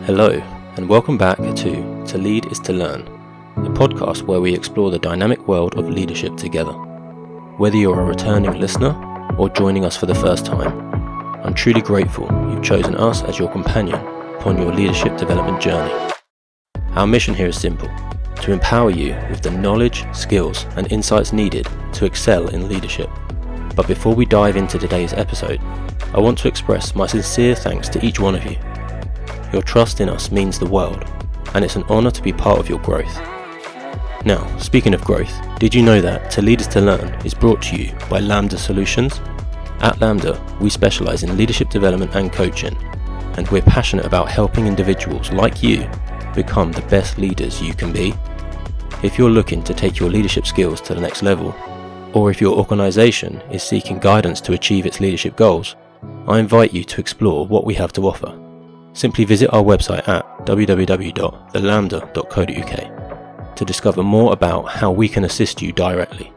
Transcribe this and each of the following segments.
Hello, and welcome back To Lead is to Learn, the podcast where we explore the dynamic world of leadership together. Whether you're a returning listener or joining us for the first time, I'm truly grateful you've chosen us as your companion upon your leadership development journey. Our mission here is simple: to empower you with the knowledge, skills, and insights needed to excel in leadership. But before we dive into today's episode, I want to express my sincere thanks to each one of you. Your trust in us means the world, and it's an honour to be part of your growth. Now, speaking of growth, did you know that To Lead is to Learn is brought to you by Lambda Solutions? At Lambda, we specialise in leadership development and coaching, and we're passionate about helping individuals like you become the best leaders you can be. If you're looking to take your leadership skills to the next level, or if your organisation is seeking guidance to achieve its leadership goals, I invite you to explore what we have to offer. Simply visit our website at www.thelambda.co.uk to discover more about how we can assist you directly.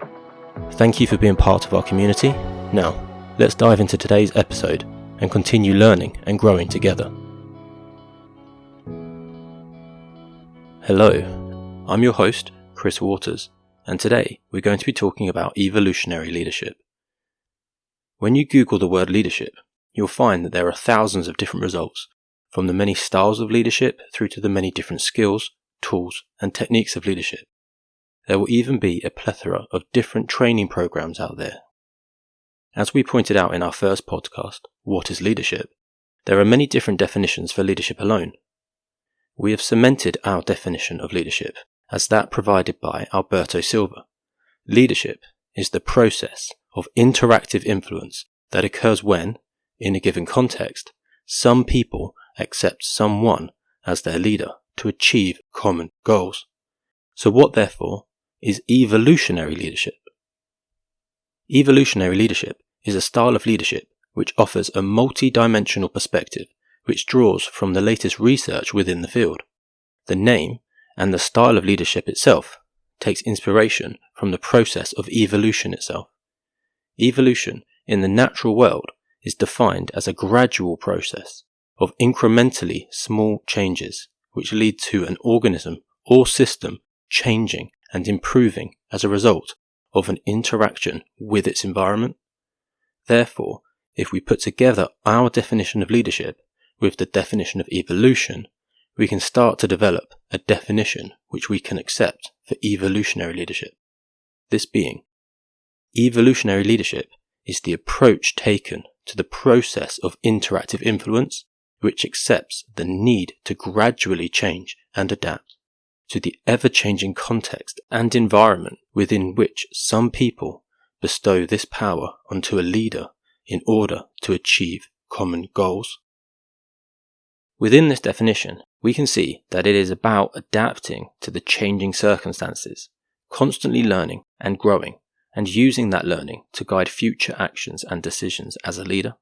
Thank you for being part of our community. Now, let's dive into today's episode and continue learning and growing together. Hello, I'm your host, Chris Waters, and today we're going to be talking about evolutionary leadership. When you Google the word leadership, you'll find that there are thousands of different results, from the many styles of leadership through to the many different skills, tools, and techniques of leadership. There will even be a plethora of different training programs out there. As we pointed out in our first podcast, What is Leadership?, there are many different definitions for leadership alone. We have cemented our definition of leadership as that provided by Alberto Silva. Leadership is the process of interactive influence that occurs when, in a given context, some people accept someone as their leader to achieve common goals. So what, therefore, is evolutionary leadership? Evolutionary leadership is a style of leadership which offers a multi-dimensional perspective which draws from the latest research within the field. The name and the style of leadership itself takes inspiration from the process of evolution itself. Evolution in the natural world is defined as a gradual process of incrementally small changes which lead to an organism or system changing and improving as a result of an interaction with its environment. Therefore, if we put together our definition of leadership with the definition of evolution, we can start to develop a definition which we can accept for evolutionary leadership. This being, evolutionary leadership is the approach taken to the process of interactive influence which accepts the need to gradually change and adapt to the ever-changing context and environment within which some people bestow this power onto a leader in order to achieve common goals. Within this definition, we can see that it is about adapting to the changing circumstances, constantly learning and growing, and using that learning to guide future actions and decisions as a leader.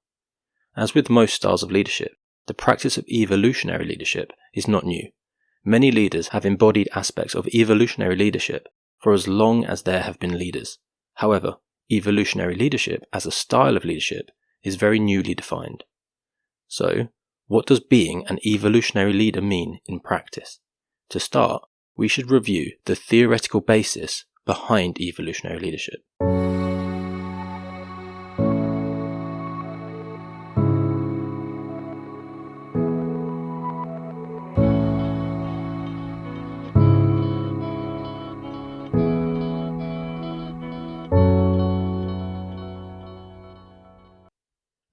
As with most styles of leadership, the practice of evolutionary leadership is not new. Many leaders have embodied aspects of evolutionary leadership for as long as there have been leaders. However, evolutionary leadership as a style of leadership is very newly defined. So, what does being an evolutionary leader mean in practice? To start, we should review the theoretical basis behind evolutionary leadership.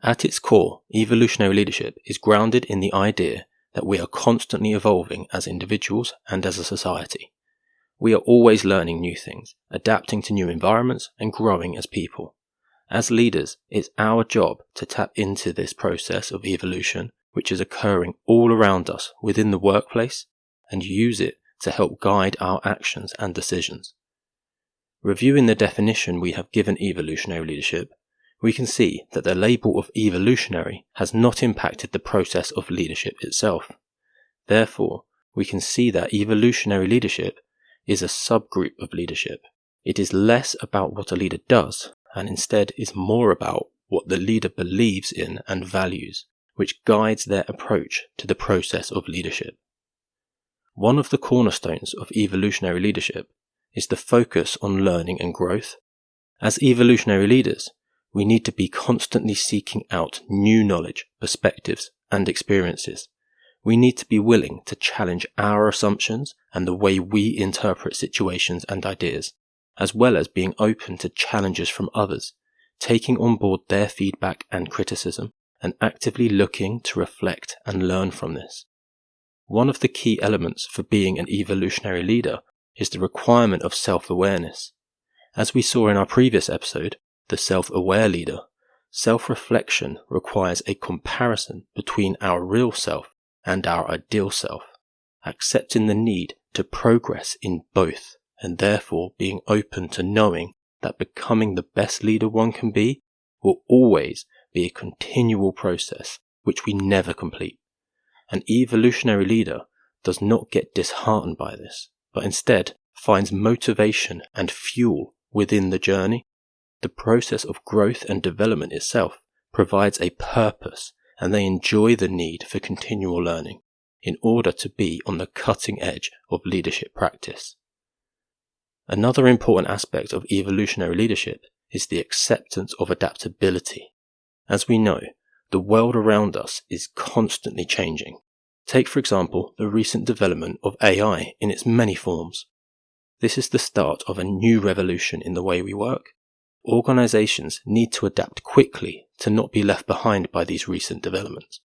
At its core, evolutionary leadership is grounded in the idea that we are constantly evolving as individuals and as a society. We are always learning new things, adapting to new environments, and growing as people. As leaders, it's our job to tap into this process of evolution, which is occurring all around us within the workplace, and use it to help guide our actions and decisions. Reviewing the definition we have given evolutionary leadership, we can see that the label of evolutionary has not impacted the process of leadership itself. Therefore, we can see that evolutionary leadership is a subgroup of leadership. It is less about what a leader does, and instead is more about what the leader believes in and values, which guides their approach to the process of leadership. One of the cornerstones of evolutionary leadership is the focus on learning and growth. As evolutionary leaders, we need to be constantly seeking out new knowledge, perspectives, and experiences. We need to be willing to challenge our assumptions and the way we interpret situations and ideas, as well as being open to challenges from others, taking on board their feedback and criticism, and actively looking to reflect and learn from this. One of the key elements for being an evolutionary leader is the requirement of self-awareness. As we saw in our previous episode, The Self-Aware Leader, self-reflection requires a comparison between our real self and our ideal self, accepting the need to progress in both, and therefore being open to knowing that becoming the best leader one can be will always be a continual process which we never complete. An evolutionary leader does not get disheartened by this, but instead finds motivation and fuel within the journey. The process of growth and development itself provides a purpose, and they enjoy the need for continual learning in order to be on the cutting edge of leadership practice. Another important aspect of evolutionary leadership is the acceptance of adaptability. As we know, the world around us is constantly changing. Take, for example, the recent development of AI in its many forms. This is the start of a new revolution in the way we work. Organizations need to adapt quickly to not be left behind by these recent developments.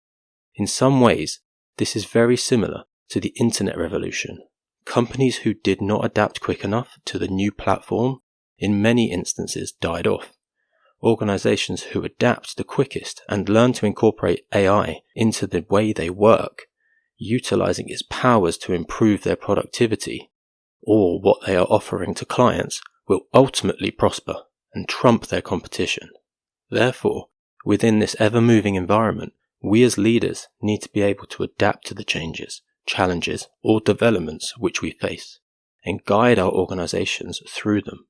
In some ways, this is very similar to the internet revolution. Companies who did not adapt quick enough to the new platform in many instances died off. Organizations who adapt the quickest and learn to incorporate AI into the way they work, utilizing its powers to improve their productivity or what they are offering to clients, will ultimately prosper and trump their competition. Therefore, within this ever-moving environment, we as leaders need to be able to adapt to the changes, challenges, or developments which we face, and guide our organizations through them.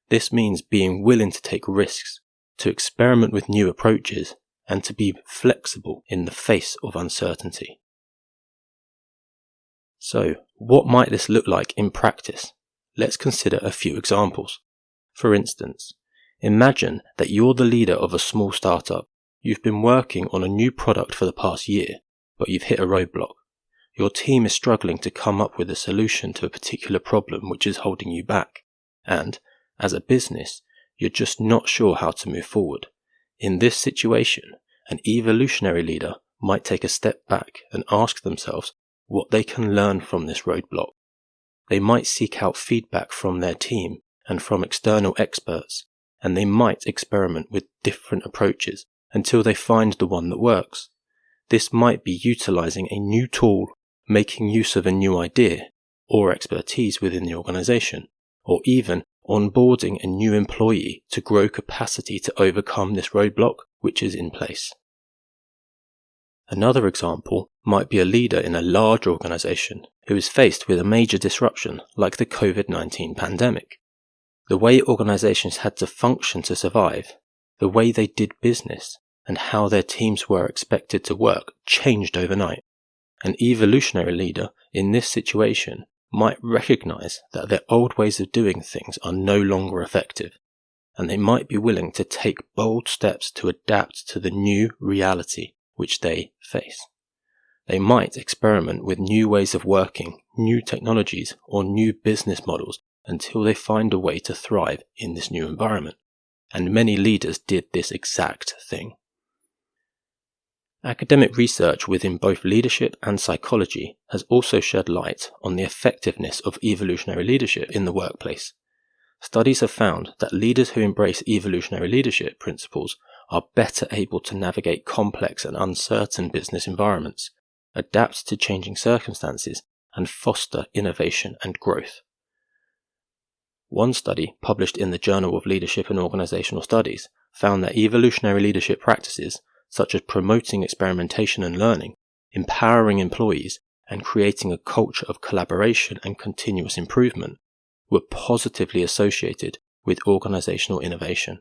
This means being willing to take risks, to experiment with new approaches, and to be flexible in the face of uncertainty. So, what might this look like in practice? Let's consider a few examples. For instance, imagine that you're the leader of a small startup. You've been working on a new product for the past year, but you've hit a roadblock. Your team is struggling to come up with a solution to a particular problem which is holding you back, and, as a business, you're just not sure how to move forward. In this situation, an evolutionary leader might take a step back and ask themselves what they can learn from this roadblock. They might seek out feedback from their team and from external experts, and they might experiment with different approaches until they find the one that works. This might be utilizing a new tool, making use of a new idea or expertise within the organization, or even onboarding a new employee to grow capacity to overcome this roadblock which is in place. Another example might be a leader in a large organization who is faced with a major disruption like the COVID-19 pandemic. The way organizations had to function to survive, the way they did business, and how their teams were expected to work changed overnight. An evolutionary leader in this situation might recognize that their old ways of doing things are no longer effective, and they might be willing to take bold steps to adapt to the new reality which they face. They might experiment with new ways of working, new technologies, or new business models until they find a way to thrive in this new environment. And many leaders did this exact thing. Academic research within both leadership and psychology has also shed light on the effectiveness of evolutionary leadership in the workplace. Studies have found that leaders who embrace evolutionary leadership principles are better able to navigate complex and uncertain business environments, adapt to changing circumstances, and foster innovation and growth. One study, published in the Journal of Leadership and Organizational Studies, found that evolutionary leadership practices, such as promoting experimentation and learning, empowering employees, and creating a culture of collaboration and continuous improvement, were positively associated with organizational innovation.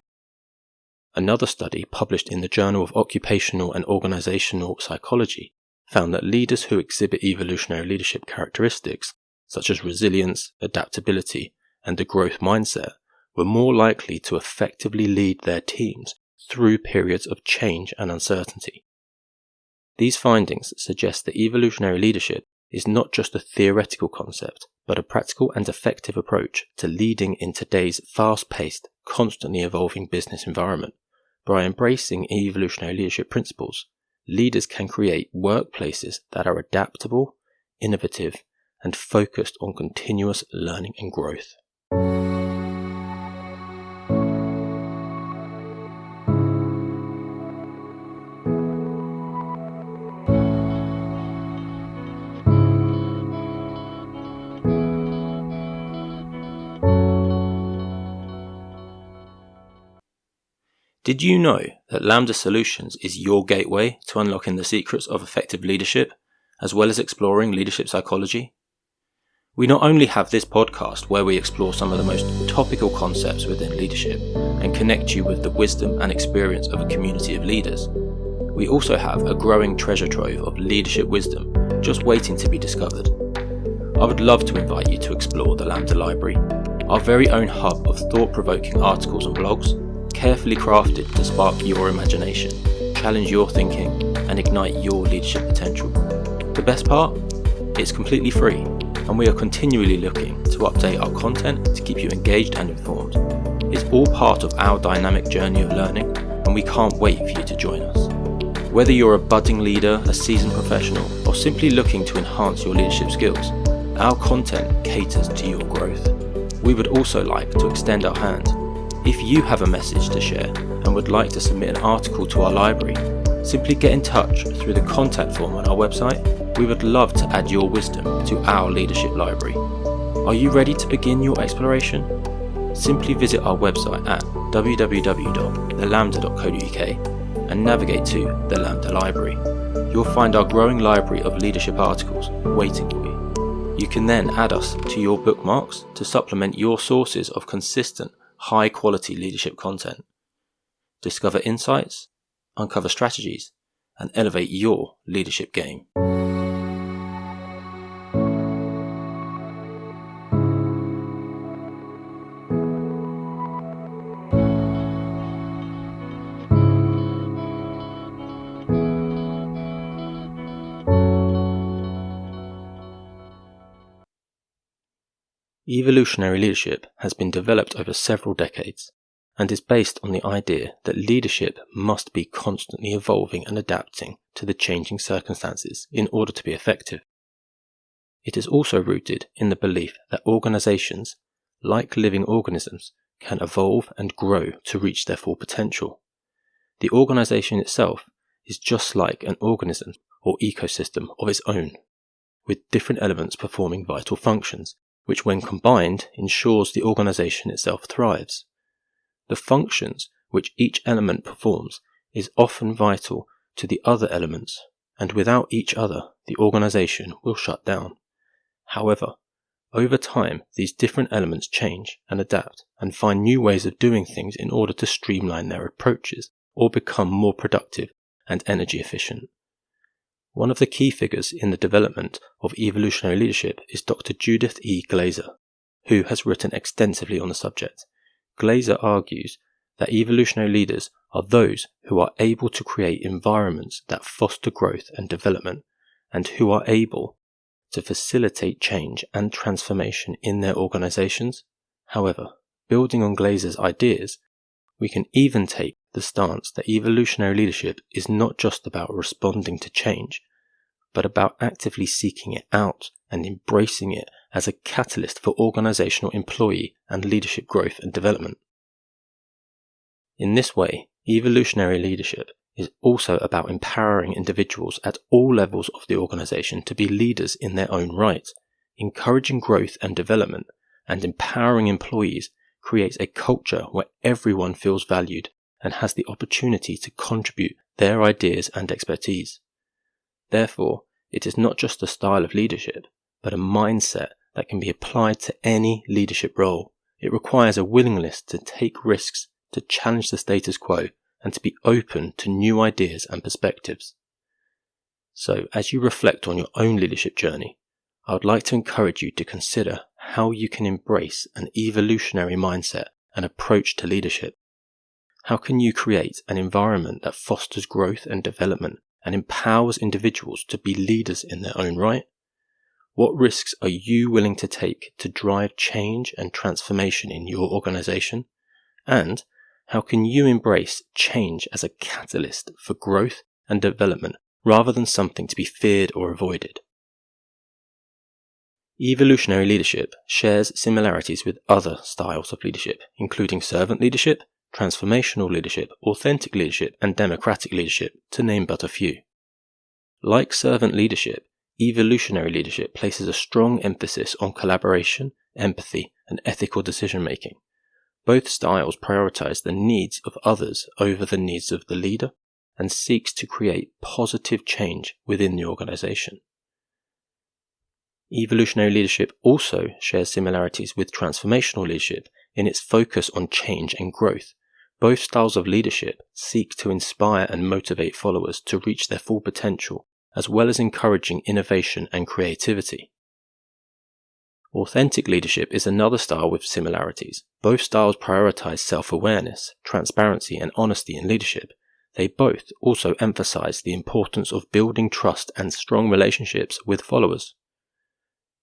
Another study published in the Journal of Occupational and Organizational Psychology found that leaders who exhibit evolutionary leadership characteristics, such as resilience, adaptability, and the growth mindset, were more likely to effectively lead their teams through periods of change and uncertainty. These findings suggest that evolutionary leadership is not just a theoretical concept, but a practical and effective approach to leading in today's fast-paced, constantly evolving business environment. By embracing evolutionary leadership principles, leaders can create workplaces that are adaptable, innovative, and focused on continuous learning and growth. Did you know that Lambda Solutions is your gateway to unlocking the secrets of effective leadership, as well as exploring leadership psychology? We not only have this podcast where we explore some of the most topical concepts within leadership and connect you with the wisdom and experience of a community of leaders, we also have a growing treasure trove of leadership wisdom just waiting to be discovered. I would love to invite you to explore the Lambda Library, our very own hub of thought-provoking articles and blogs, carefully crafted to spark your imagination, challenge your thinking, and ignite your leadership potential. The best part? It's completely free, and we are continually looking to update our content to keep you engaged and informed. It's all part of our dynamic journey of learning, and we can't wait for you to join us. Whether you're a budding leader, a seasoned professional, or simply looking to enhance your leadership skills, our content caters to your growth. We would also like to extend our hand. If you have a message to share and would like to submit an article to our library, simply get in touch through the contact form on our website. We would love to add your wisdom to our leadership library. Are you ready to begin your exploration? Simply visit our website at www.thelambda.co.uk and navigate to the Lambda Library. You'll find our growing library of leadership articles waiting for you. You can then add us to your bookmarks to supplement your sources of consistent, high-quality leadership content. Discover insights, uncover strategies, and elevate your leadership game. Evolutionary leadership has been developed over several decades and is based on the idea that leadership must be constantly evolving and adapting to the changing circumstances in order to be effective. It is also rooted in the belief that organizations, like living organisms, can evolve and grow to reach their full potential. The organization itself is just like an organism or ecosystem of its own, with different elements performing vital functions, which when combined ensures the organization itself thrives. The functions which each element performs is often vital to the other elements, and without each other, the organization will shut down. However, over time, these different elements change and adapt and find new ways of doing things in order to streamline their approaches or become more productive and energy efficient. One of the key figures in the development of evolutionary leadership is Dr. Judith E. Glaser, who has written extensively on the subject. Glaser argues that evolutionary leaders are those who are able to create environments that foster growth and development, and who are able to facilitate change and transformation in their organizations. However, building on Glaser's ideas, we can even take the stance that evolutionary leadership is not just about responding to change, but about actively seeking it out and embracing it as a catalyst for organizational employee and leadership growth and development. In this way, evolutionary leadership is also about empowering individuals at all levels of the organization to be leaders in their own right. Encouraging growth and development and empowering employees creates a culture where everyone feels valued and has the opportunity to contribute their ideas and expertise. Therefore, it is not just a style of leadership, but a mindset that can be applied to any leadership role. It requires a willingness to take risks, to challenge the status quo, and to be open to new ideas and perspectives. So, as you reflect on your own leadership journey, I would like to encourage you to consider how you can embrace an evolutionary mindset and approach to leadership. How can you create an environment that fosters growth and development and empowers individuals to be leaders in their own right? What risks are you willing to take to drive change and transformation in your organization? And how can you embrace change as a catalyst for growth and development rather than something to be feared or avoided? Evolutionary leadership shares similarities with other styles of leadership, including servant leadership, transformational leadership, authentic leadership, and democratic leadership, to name but a few. Like servant leadership, evolutionary leadership places a strong emphasis on collaboration, empathy, and ethical decision-making. Both styles prioritize the needs of others over the needs of the leader and seeks to create positive change within the organization. Evolutionary leadership also shares similarities with transformational leadership in its focus on change and growth. Both styles of leadership seek to inspire and motivate followers to reach their full potential, as well as encouraging innovation and creativity. Authentic leadership is another style with similarities. Both styles prioritize self-awareness, transparency, and honesty in leadership. They both also emphasize the importance of building trust and strong relationships with followers.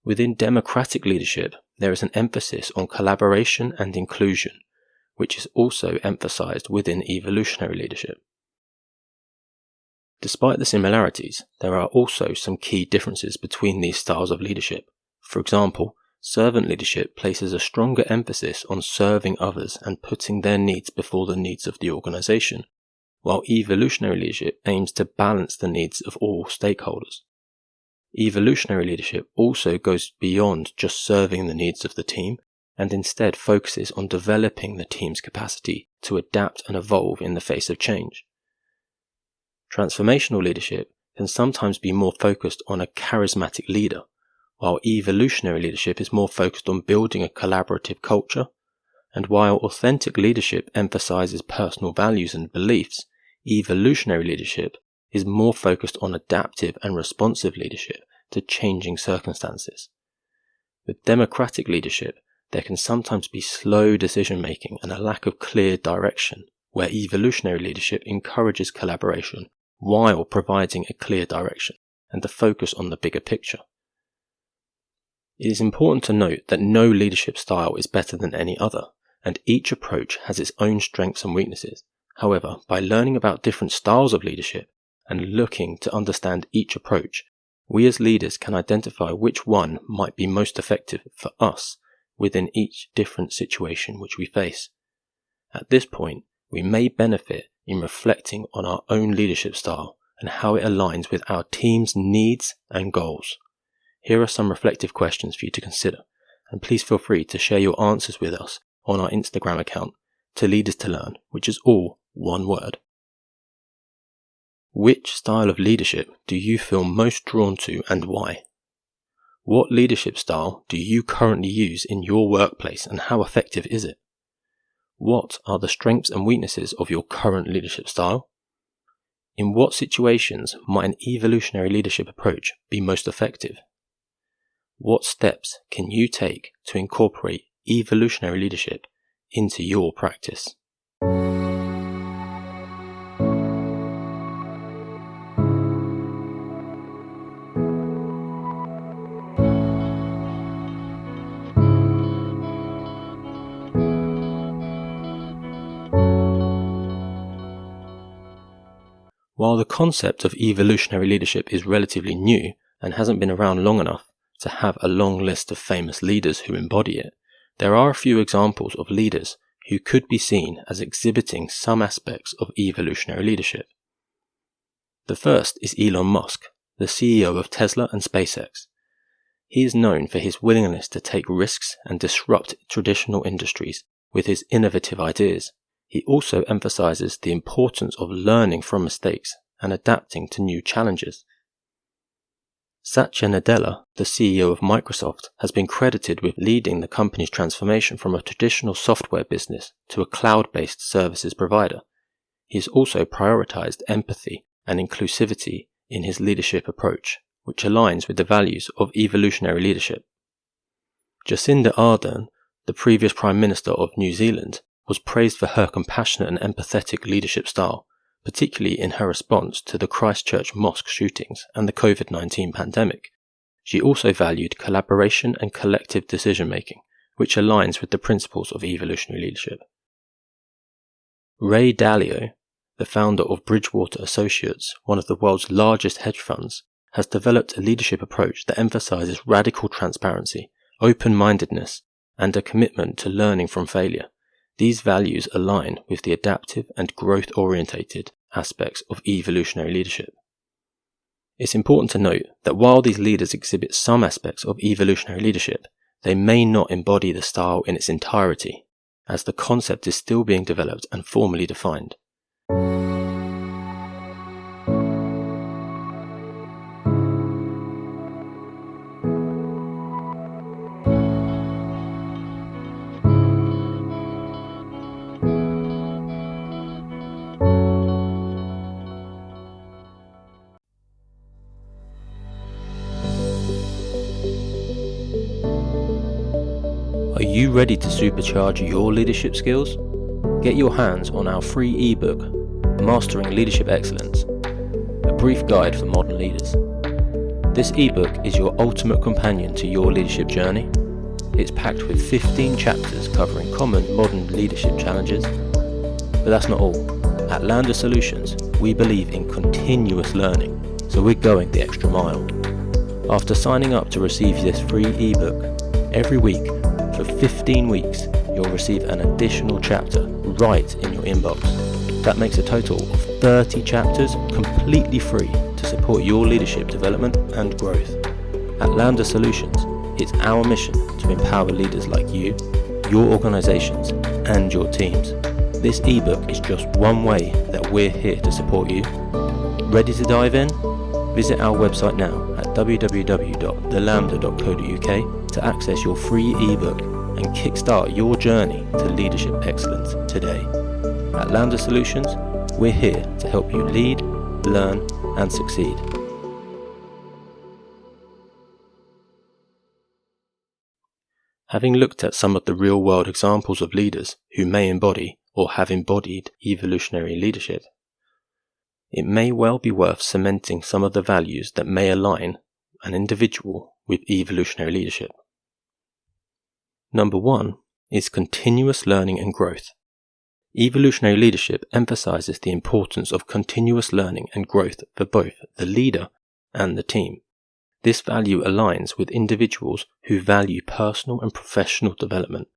Within democratic leadership, there is an emphasis on collaboration and inclusion, which is also emphasized within evolutionary leadership. Despite the similarities, there are also some key differences between these styles of leadership. For example, servant leadership places a stronger emphasis on serving others and putting their needs before the needs of the organization, while evolutionary leadership aims to balance the needs of all stakeholders. Evolutionary leadership also goes beyond just serving the needs of the team and instead focuses on developing the team's capacity to adapt and evolve in the face of change. Transformational leadership can sometimes be more focused on a charismatic leader, while evolutionary leadership is more focused on building a collaborative culture, and while authentic leadership emphasizes personal values and beliefs, evolutionary leadership is more focused on adaptive and responsive leadership to changing circumstances. With democratic leadership, there can sometimes be slow decision-making and a lack of clear direction, where evolutionary leadership encourages collaboration while providing a clear direction and the focus on the bigger picture. It is important to note that no leadership style is better than any other, and each approach has its own strengths and weaknesses. However, by learning about different styles of leadership and looking to understand each approach, we as leaders can identify which one might be most effective for us within each different situation which we face. At this point, we may benefit in reflecting on our own leadership style and how it aligns with our team's needs and goals. Here are some reflective questions for you to consider, and please feel free to share your answers with us on our Instagram account, To Leaders to Learn, which is all one word. Which style of leadership do you feel most drawn to and why? What leadership style do you currently use in your workplace and how effective is it? What are the strengths and weaknesses of your current leadership style? In what situations might an evolutionary leadership approach be most effective? What steps can you take to incorporate evolutionary leadership into your practice? While the concept of evolutionary leadership is relatively new and hasn't been around long enough to have a long list of famous leaders who embody it, there are a few examples of leaders who could be seen as exhibiting some aspects of evolutionary leadership. The first is Elon Musk, the CEO of Tesla and SpaceX. He is known for his willingness to take risks and disrupt traditional industries with his innovative ideas. He also emphasizes the importance of learning from mistakes and adapting to new challenges. Satya Nadella, the CEO of Microsoft, has been credited with leading the company's transformation from a traditional software business to a cloud-based services provider. he has also prioritized empathy and inclusivity in his leadership approach, which aligns with the values of evolutionary leadership. Jacinda Ardern, the previous Prime Minister of New Zealand, was praised for her compassionate and empathetic leadership style, particularly in her response to the Christchurch mosque shootings and the COVID-19 pandemic. She also valued collaboration and collective decision-making, which aligns with the principles of evolutionary leadership. Ray Dalio, the founder of Bridgewater Associates, one of the world's largest hedge funds, has developed a leadership approach that emphasizes radical transparency, open-mindedness, and a commitment to learning from failure. These values align with the adaptive and growth-orientated aspects of evolutionary leadership. It's important to note that while these leaders exhibit some aspects of evolutionary leadership, they may not embody the style in its entirety, as the concept is still being developed and formally defined. Are you ready to supercharge your leadership skills? Get your hands on our free ebook, Mastering Leadership Excellence, a brief guide for modern leaders. This ebook is your ultimate companion to your leadership journey. It's packed with 15 chapters covering common modern leadership challenges. But that's not all. At Lambda Solutions, we believe in continuous learning, so we're going the extra mile. After signing up to receive this free ebook, every week, for 15 weeks, you'll receive an additional chapter right in your inbox. That makes a total of 30 chapters completely free to support your leadership development and growth. At Lambda Solutions, it's our mission to empower leaders like you, your organizations, and your teams. This ebook is just one way that we're here to support you. Ready to dive in? Visit our website now at www.thelambda.co.uk to access your free ebook and kickstart your journey to leadership excellence today. At Lambda Solutions, we're here to help you lead, learn, and succeed. Having looked at some of the real-world examples of leaders who may embody or have embodied evolutionary leadership, it may well be worth cementing some of the values that may align an individual with evolutionary leadership. Number 1 is continuous learning and growth. Evolutionary leadership emphasizes the importance of continuous learning and growth for both the leader and the team. This value aligns with individuals who value personal and professional development.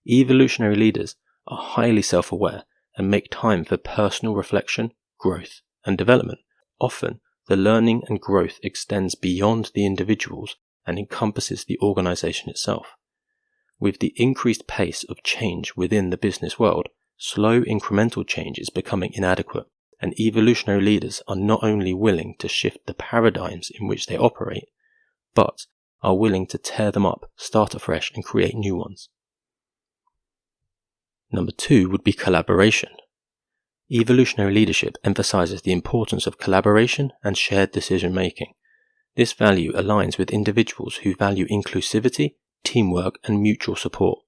Evolutionary leaders are highly self-aware and make time for personal reflection, growth, and development. Often, the learning and growth extends beyond the individuals and encompasses the organization itself. With the increased pace of change within the business world, slow incremental change is becoming inadequate, and evolutionary leaders are not only willing to shift the paradigms in which they operate, but are willing to tear them up, start afresh, and create new ones. Number 2 would be collaboration. Evolutionary leadership emphasizes the importance of collaboration and shared decision-making. This value aligns with individuals who value inclusivity, teamwork, and mutual support.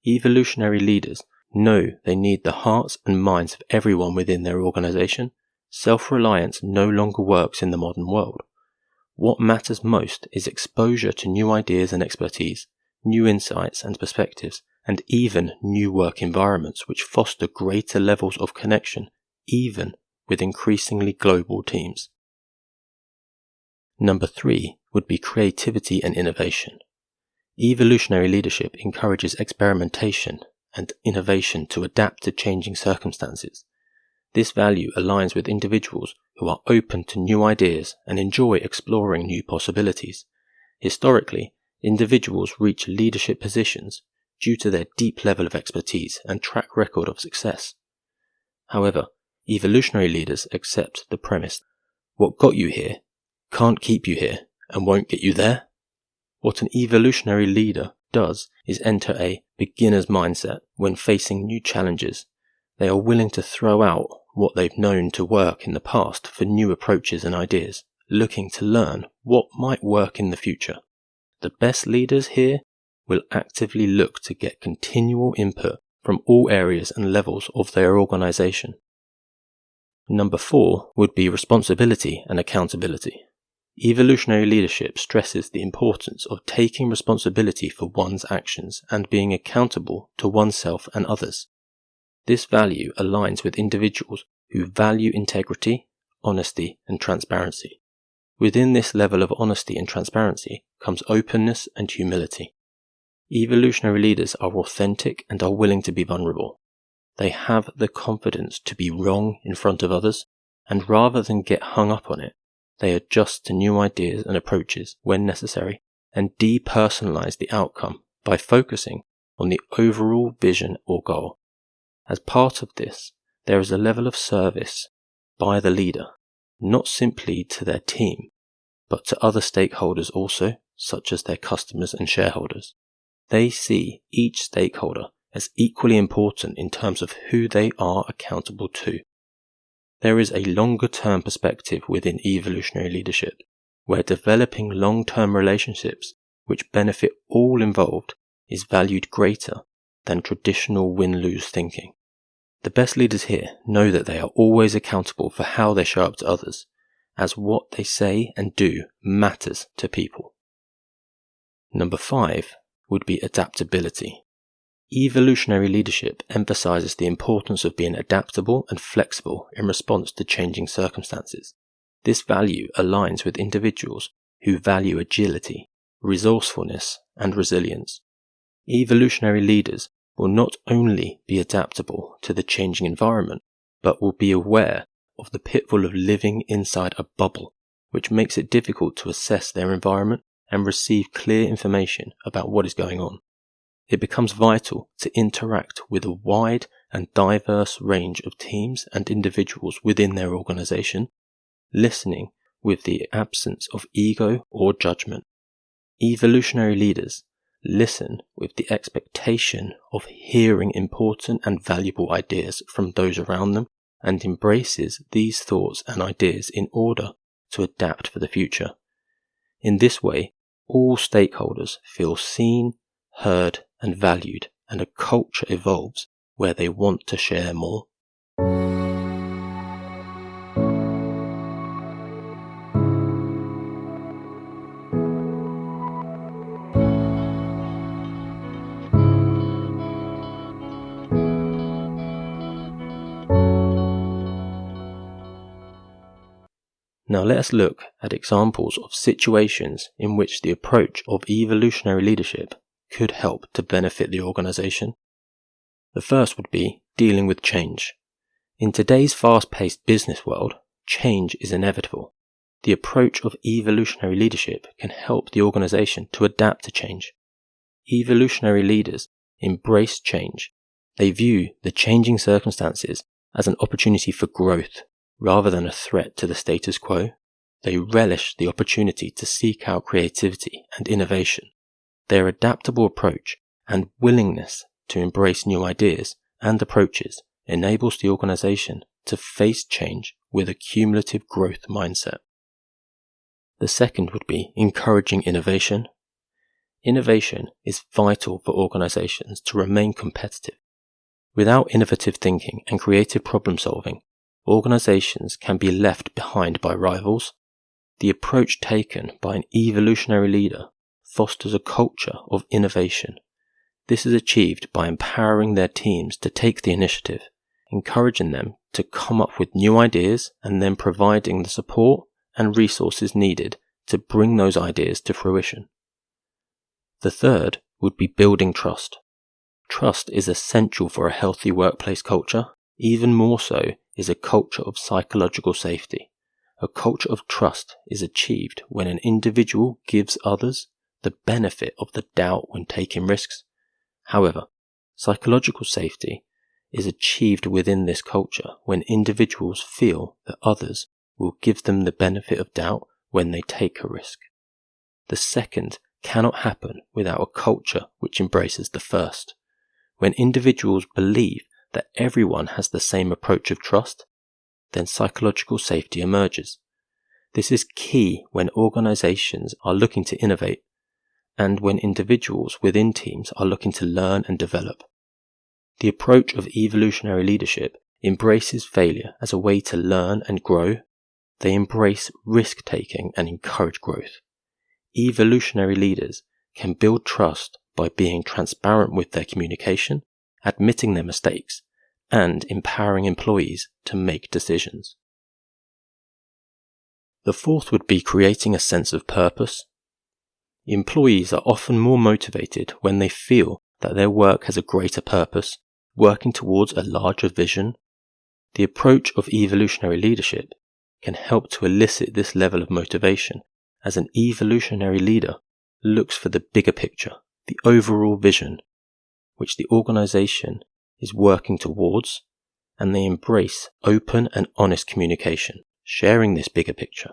Evolutionary leaders know they need the hearts and minds of everyone within their organization. Self-reliance no longer works in the modern world. What matters most is exposure to new ideas and expertise, new insights and perspectives, and even new work environments which foster greater levels of connection, even with increasingly global teams. Number 3 would be creativity and innovation. Evolutionary leadership encourages experimentation and innovation to adapt to changing circumstances. This value aligns with individuals who are open to new ideas and enjoy exploring new possibilities. Historically, individuals reach leadership positions due to their deep level of expertise and track record of success. However, evolutionary leaders accept the premise, what got you here can't keep you here and won't get you there. What an evolutionary leader does is enter a beginner's mindset when facing new challenges. They are willing to throw out what they've known to work in the past for new approaches and ideas, looking to learn what might work in the future. The best leaders here will actively look to get continual input from all areas and levels of their organization. Number 4 would be responsibility and accountability. Evolutionary leadership stresses the importance of taking responsibility for one's actions and being accountable to oneself and others. This value aligns with individuals who value integrity, honesty, and transparency. Within this level of honesty and transparency comes openness and humility. Evolutionary leaders are authentic and are willing to be vulnerable. They have the confidence to be wrong in front of others, and rather than get hung up on it, they adjust to new ideas and approaches when necessary and depersonalize the outcome by focusing on the overall vision or goal. As part of this, there is a level of service by the leader, not simply to their team, but to other stakeholders also, such as their customers and shareholders. They see each stakeholder as equally important in terms of who they are accountable to. There is a longer-term perspective within evolutionary leadership, where developing long-term relationships which benefit all involved is valued greater than traditional win-lose thinking. The best leaders here know that they are always accountable for how they show up to others, as what they say and do matters to people. Number 5 would be adaptability. Evolutionary leadership emphasizes the importance of being adaptable and flexible in response to changing circumstances. This value aligns with individuals who value agility, resourcefulness, and resilience. Evolutionary leaders will not only be adaptable to the changing environment, but will be aware of the pitfall of living inside a bubble, which makes it difficult to assess their environment and receive clear information about what is going on. It becomes vital to interact with a wide and diverse range of teams and individuals within their organization, listening with the absence of ego or judgment. Evolutionary leaders listen with the expectation of hearing important and valuable ideas from those around them and embraces these thoughts and ideas in order to adapt for the future. In this way, all stakeholders feel seen, heard, and valued, and a culture evolves where they want to share more. Now let us look at examples of situations in which the approach of evolutionary leadership could help to benefit the organization. The first would be dealing with change. In today's fast-paced business world, change is inevitable. The approach of evolutionary leadership can help the organization to adapt to change. Evolutionary leaders embrace change. They view the changing circumstances as an opportunity for growth rather than a threat to the status quo. They relish the opportunity to seek out creativity and innovation. Their adaptable approach and willingness to embrace new ideas and approaches enables the organization to face change with a cumulative growth mindset. The second would be encouraging innovation. Innovation is vital for organizations to remain competitive. Without innovative thinking and creative problem solving, organizations can be left behind by rivals. The approach taken by an evolutionary leader fosters a culture of innovation. This is achieved by empowering their teams to take the initiative, encouraging them to come up with new ideas and then providing the support and resources needed to bring those ideas to fruition. The third would be building trust. Trust is essential for a healthy workplace culture. Even more so is a culture of psychological safety. A culture of trust is achieved when an individual gives others the benefit of the doubt when taking risks. However, psychological safety is achieved within this culture when individuals feel that others will give them the benefit of doubt when they take a risk. The second cannot happen without a culture which embraces the first. When individuals believe that everyone has the same approach of trust, then psychological safety emerges. This is key when organizations are looking to innovate and when individuals within teams are looking to learn and develop. The approach of evolutionary leadership embraces failure as a way to learn and grow. They embrace risk-taking and encourage growth. Evolutionary leaders can build trust by being transparent with their communication, admitting their mistakes, and empowering employees to make decisions. The fourth would be creating a sense of purpose. Employees are often more motivated when they feel that their work has a greater purpose, working towards a larger vision. The approach of evolutionary leadership can help to elicit this level of motivation as an evolutionary leader looks for the bigger picture, the overall vision, which the organization is working towards, and they embrace open and honest communication, sharing this bigger picture.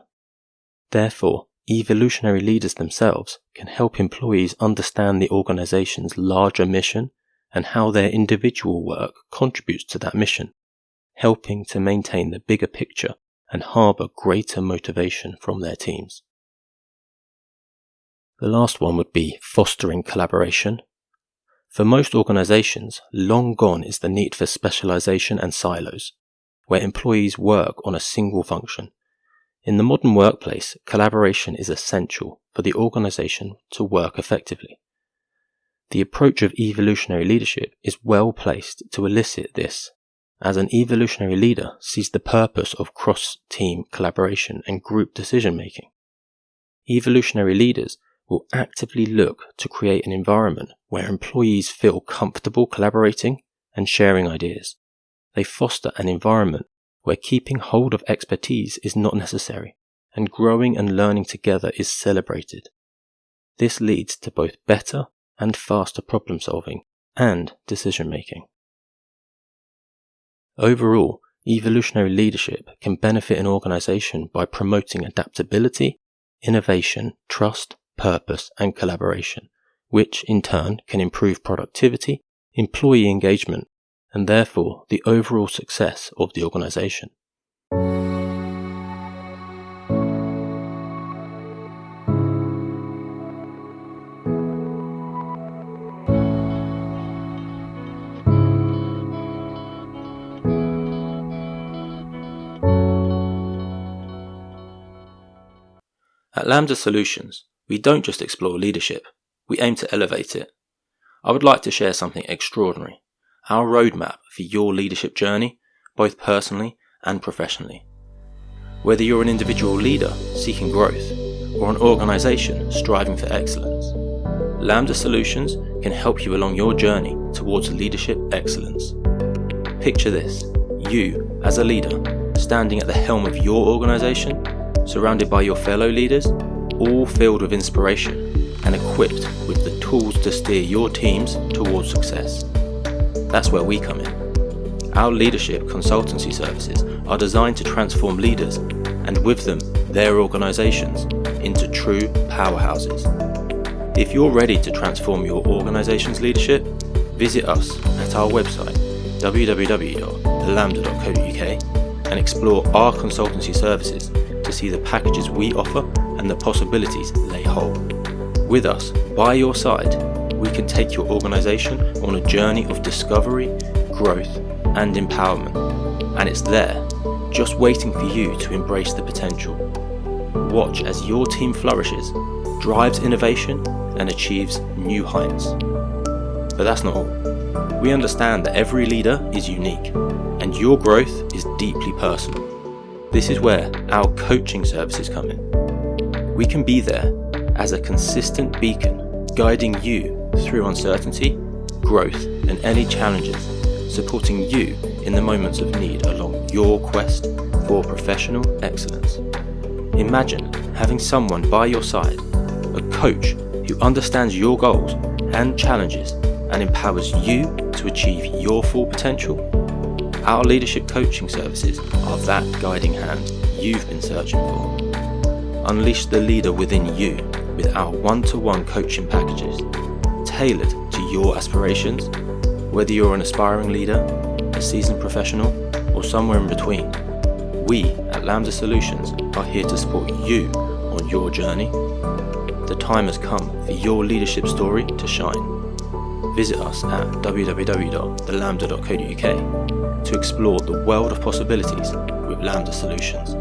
Therefore, evolutionary leaders themselves can help employees understand the organization's larger mission and how their individual work contributes to that mission, helping to maintain the bigger picture and harbour greater motivation from their teams. The last one would be fostering collaboration. For most organizations, long gone is the need for specialization and silos, where employees work on a single function. In the modern workplace, collaboration is essential for the organization to work effectively. The approach of evolutionary leadership is well placed to elicit this, as an evolutionary leader sees the purpose of cross-team collaboration and group decision-making. Evolutionary leaders will actively look to create an environment where employees feel comfortable collaborating and sharing ideas. They foster an environment where keeping hold of expertise is not necessary and growing and learning together is celebrated. This leads to both better and faster problem solving and decision making. Overall, evolutionary leadership can benefit an organization by promoting adaptability, innovation, trust, purpose, and collaboration, which in turn can improve productivity, employee engagement, and therefore the overall success of the organization. At Lambda Solutions, we don't just explore leadership, we aim to elevate it. I would like to share something extraordinary, our roadmap for your leadership journey, both personally and professionally. Whether you're an individual leader seeking growth or an organization striving for excellence, Lambda Solutions can help you along your journey towards leadership excellence. Picture this, you as a leader standing at the helm of your organization, surrounded by your fellow leaders, all filled with inspiration and equipped with the tools to steer your teams towards success. That's where we come in. Our leadership consultancy services are designed to transform leaders and with them their organizations into true powerhouses. If you're ready to transform your organization's leadership, visit us at our website www.thelambda.co.uk and explore our consultancy services to see the packages we offer and the possibilities they hold. With us, by your side, we can take your organization on a journey of discovery, growth, and empowerment. And it's there, just waiting for you to embrace the potential. Watch as your team flourishes, drives innovation, and achieves new heights. But that's not all. We understand that every leader is unique, and your growth is deeply personal. This is where our coaching services come in. We can be there as a consistent beacon, guiding you through uncertainty, growth, and any challenges, supporting you in the moments of need along your quest for professional excellence. Imagine having someone by your side, a coach who understands your goals and challenges and empowers you to achieve your full potential. Our leadership coaching services are that guiding hand you've been searching for. Unleash the leader within you with our one-to-one coaching packages, tailored to your aspirations, whether you're an aspiring leader, a seasoned professional, or somewhere in between. we at Lambda Solutions are here to support you on your journey. The time has come for your leadership story to shine. Visit us at www.thelambda.co.uk to explore the world of possibilities with Lambda Solutions.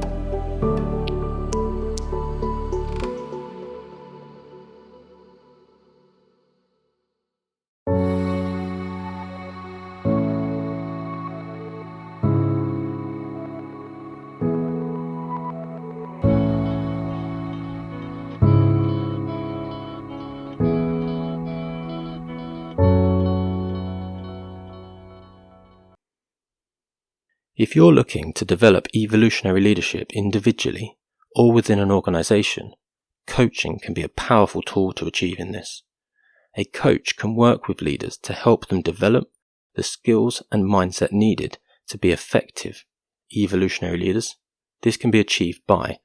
If you're looking to develop evolutionary leadership individually or within an organization, coaching can be a powerful tool to achieving this. A coach can work with leaders to help them develop the skills and mindset needed to be effective evolutionary leaders. This can be achieved by: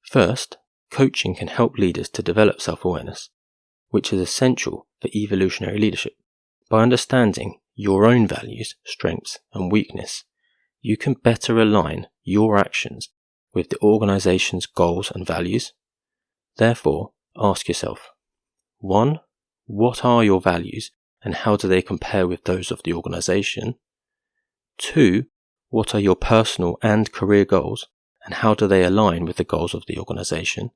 first, coaching can help leaders to develop self-awareness, which is essential for evolutionary leadership. By understanding your own values, strengths, and weakness, you can better align your actions with the organization's goals and values. Therefore, ask yourself: 1. What are your values and how do they compare with those of the organization? 2. What are your personal and career goals and how do they align with the goals of the organization?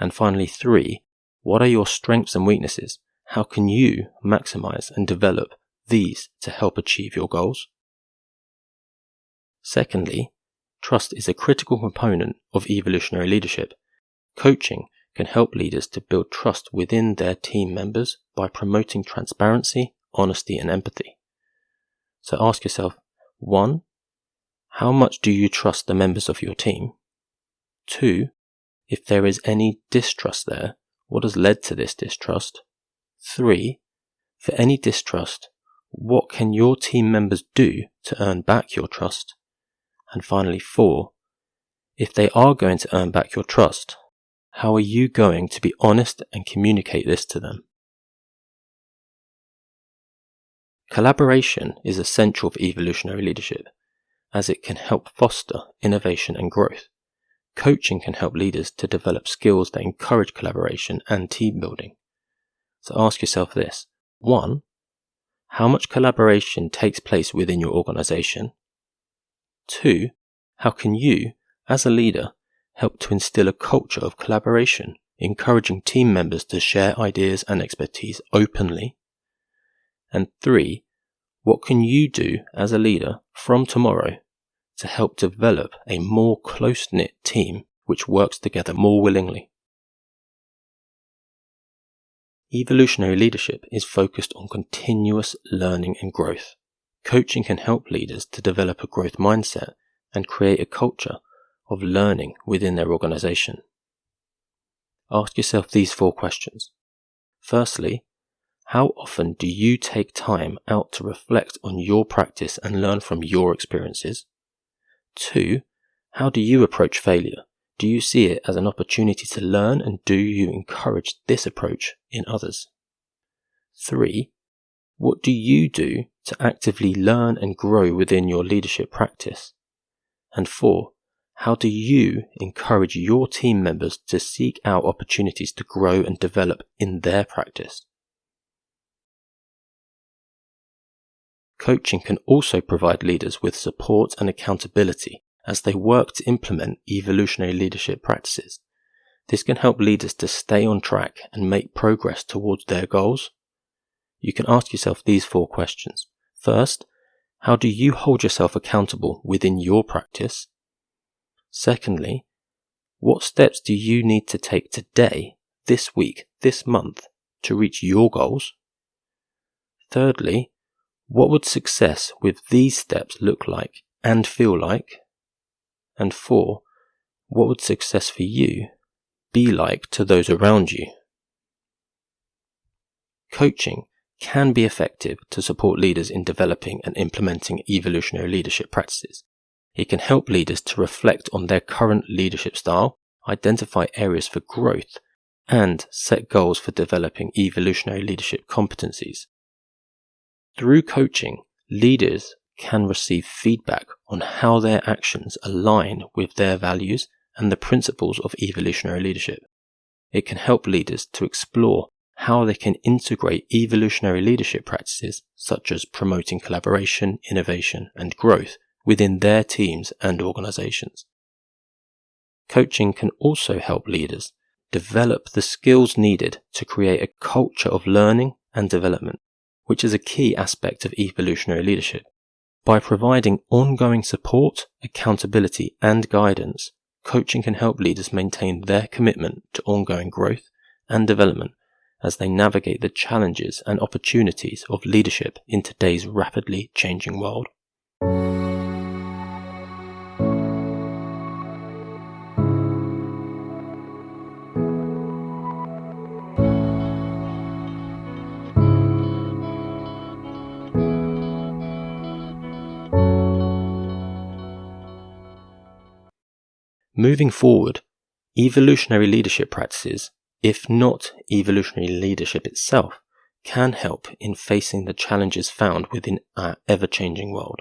And finally, 3. What are your strengths and weaknesses? How can you maximize and develop these to help achieve your goals? Secondly, trust is a critical component of evolutionary leadership. Coaching can help leaders to build trust within their team members by promoting transparency, honesty, and empathy. So ask yourself: 1. How much do you trust the members of your team? 2. If there is any distrust there, what has led to this distrust? 3. For any distrust, what can your team members do to earn back your trust? And finally, 4. If they are going to earn back your trust, how are you going to be honest and communicate this to them? Collaboration is essential for evolutionary leadership, as it can help foster innovation and growth. Coaching can help leaders to develop skills that encourage collaboration and team building. So ask yourself this: 1. How much collaboration takes place within your organization? 2. How can you, as a leader, help to instill a culture of collaboration, encouraging team members to share ideas and expertise openly? And 3. What can you do as a leader from tomorrow to help develop a more close-knit team which works together more willingly? Evolutionary leadership is focused on continuous learning and growth. Coaching can help leaders to develop a growth mindset and create a culture of learning within their organization. Ask yourself these 4 questions. Firstly, how often do you take time out to reflect on your practice and learn from your experiences? 2. How do you approach failure? Do you see it as an opportunity to learn, and do you encourage this approach in others? 3. What do you do to actively learn and grow within your leadership practice? And 4. How do you encourage your team members to seek out opportunities to grow and develop in their practice? Coaching can also provide leaders with support and accountability as they work to implement evolutionary leadership practices. This can help leaders to stay on track and make progress towards their goals. You can ask yourself these 4 questions. First, how do you hold yourself accountable within your practice? Secondly, what steps do you need to take today, this week, this month to reach your goals? Thirdly, what would success with these steps look like and feel like? And 4, what would success for you be like to those around you? Coaching can be effective to support leaders in developing and implementing evolutionary leadership practices. It can help leaders to reflect on their current leadership style, identify areas for growth, and set goals for developing evolutionary leadership competencies. Through coaching, leaders can receive feedback on how their actions align with their values and the principles of evolutionary leadership. It can help leaders to explore how they can integrate evolutionary leadership practices such as promoting collaboration, innovation, and growth within their teams and organizations. Coaching can also help leaders develop the skills needed to create a culture of learning and development, which is a key aspect of evolutionary leadership. By providing ongoing support, accountability, and guidance, coaching can help leaders maintain their commitment to ongoing growth and development as they navigate the challenges and opportunities of leadership in today's rapidly changing world. Moving forward, evolutionary leadership practices, if not evolutionary leadership itself, can help in facing the challenges found within our ever-changing world.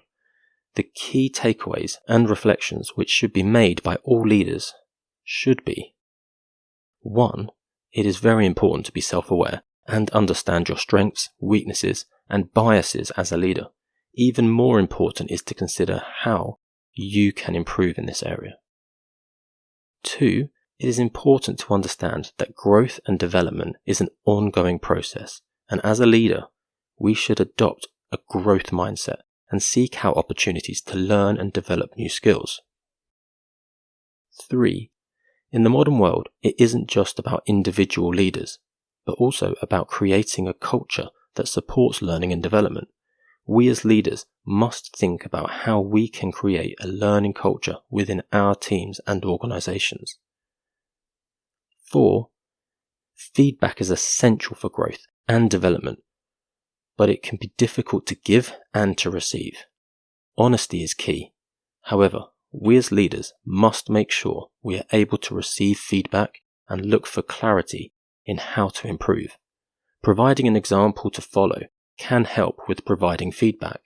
The key takeaways and reflections which should be made by all leaders should be: 1. It is very important to be self-aware and understand your strengths, weaknesses, and biases as a leader. Even more important is to consider how you can improve in this area. 2. It is important to understand that growth and development is an ongoing process, and as a leader, we should adopt a growth mindset and seek out opportunities to learn and develop new skills. 3. In the modern world, it isn't just about individual leaders, but also about creating a culture that supports learning and development. We as leaders must think about how we can create a learning culture within our teams and organizations. 4. Feedback is essential for growth and development, but it can be difficult to give and to receive. Honesty is key. However, we as leaders must make sure we are able to receive feedback and look for clarity in how to improve. Providing an example to follow can help with providing feedback,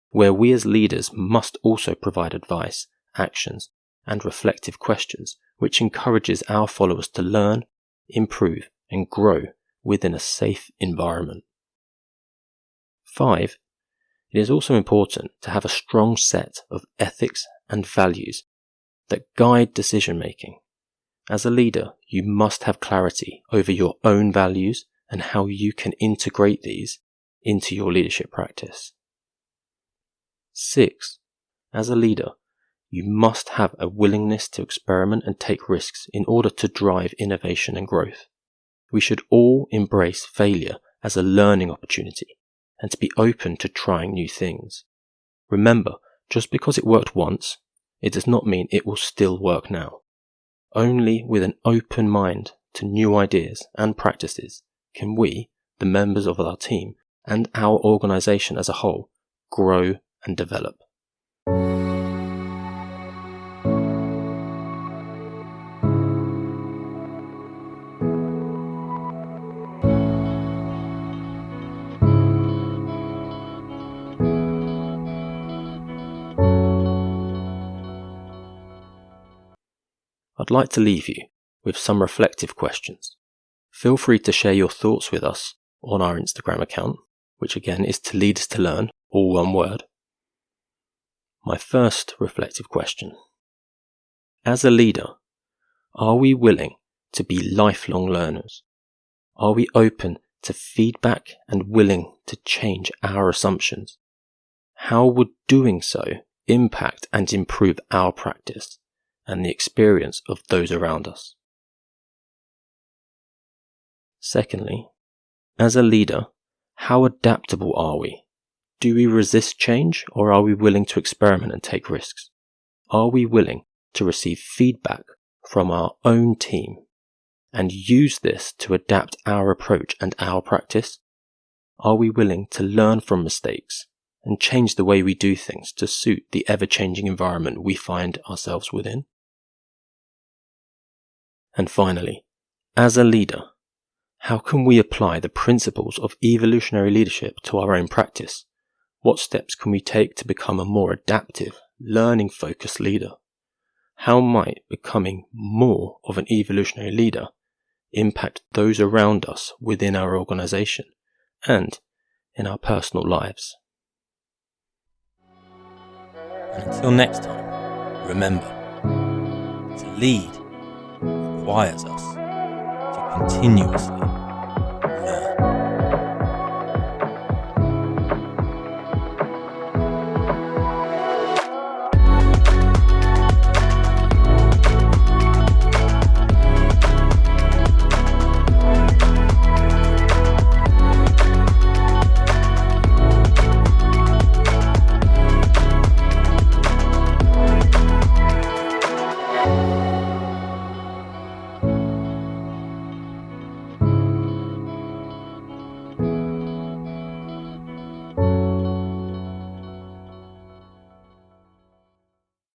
where we as leaders must also provide advice, actions, and reflective questions, which encourages our followers to learn, improve, and grow within a safe environment. 5. It is also important to have a strong set of ethics and values that guide decision-making. As a leader, you must have clarity over your own values and how you can integrate these into your leadership practice. 6. As a leader, you must have a willingness to experiment and take risks in order to drive innovation and growth. We should all embrace failure as a learning opportunity and to be open to trying new things. Remember, just because it worked once, it does not mean it will still work now. Only with an open mind to new ideas and practices can we, the members of our team, and our organization as a whole, grow and develop. I'd like to leave you with some reflective questions. Feel free to share your thoughts with us on our Instagram account, which again is To Lead Is To Learn, all one word. My first reflective question: as a leader, are we willing to be lifelong learners? Are we open to feedback and willing to change our assumptions? How would doing so impact and improve our practice and the experience of those around us? Secondly, as a leader, how adaptable are we? Do we resist change, or are we willing to experiment and take risks? Are we willing to receive feedback from our own team and use this to adapt our approach and our practice? Are we willing to learn from mistakes and change the way we do things to suit the ever-changing environment we find ourselves within? And finally, as a leader, how can we apply the principles of evolutionary leadership to our own practice? What steps can we take to become a more adaptive, learning-focused leader? How might becoming more of an evolutionary leader impact those around us within our organization and in our personal lives? And until next time, remember, to lead requires us to continuously